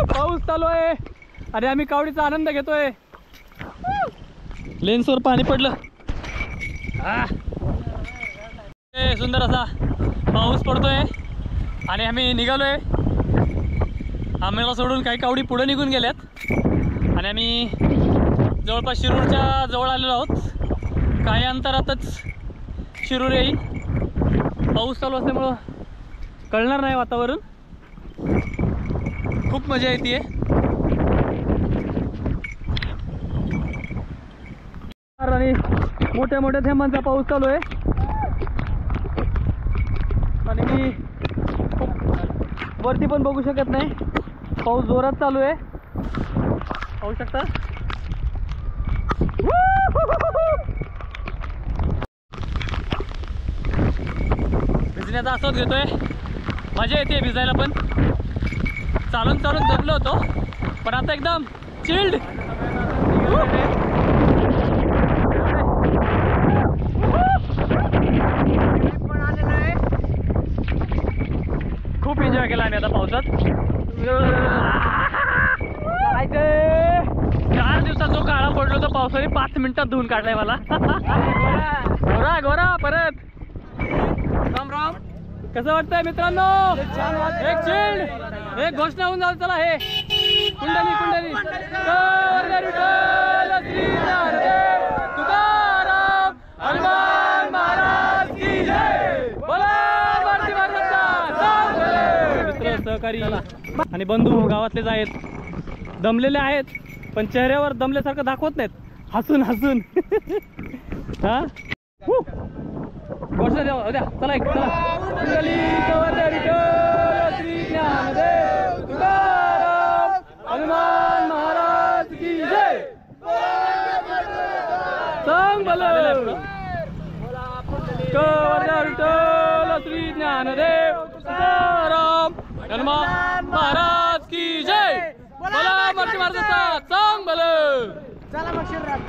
पाऊस चालू आहे आणि आम्ही कावडीचा आनंद घेतोय. लेन्सवर पाणी पडलं. सुंदर असा पाऊस पडतोय आणि आम्ही निघालोय. आम्हाला सोडून काही कावडी पुढे निघून गेल्यात आणि आम्ही जवळपास शिरूरच्या जवळ आलेलो आहोत. काही अंतरातच शिरूर येईल. पाऊस चालू असल्यामुळं कळणार नाही वातावरण. खूप मजा येते. आणि मोठ्या मोठ्या थेंबांचा पाऊस चालू आहे आणि मी वरती पण बघू शकत नाही. पाऊस जोरात चालू आहे. पाहू शकता. भिजण्याचा आस्वाद घेतोय. मजा येते भिजायला पण. चालून चालून दमलो होतो पण आता एकदम चिल्ड. खूप एन्जॉय केला आम्ही आता पावसात. 4 दिवसात जो काळा पडलो तो पावसाने 5 मिनिटात धुवून काढलाय मला. गोरा गोरा परत. राम राम. कसं वाटतंय मित्रांनो? एक चिल्ड एक घोषणा होऊन जाऊ. चला हे कुंडली कुंडली तुकाराम हनुमान महाराज की जय. बोला भारती माताचा. मित्र सहकारी आणि बंधू गावातलेच आहेत. दमलेले आहेत पण चेहऱ्यावर दमल्यासारखं दाखवत नाहीत. हसून हसून. हा घोषणा द्या. चला एक चला. कुंडली श्री ज्ञानदेव तुकाराम हनुमान महाराज की जय. सांग भलं. श्री ज्ञानदेव तुकाराम हनुमान महाराज की जय. बोला भारती मार्गाचा. सांग भलं. चला मग शिवराज.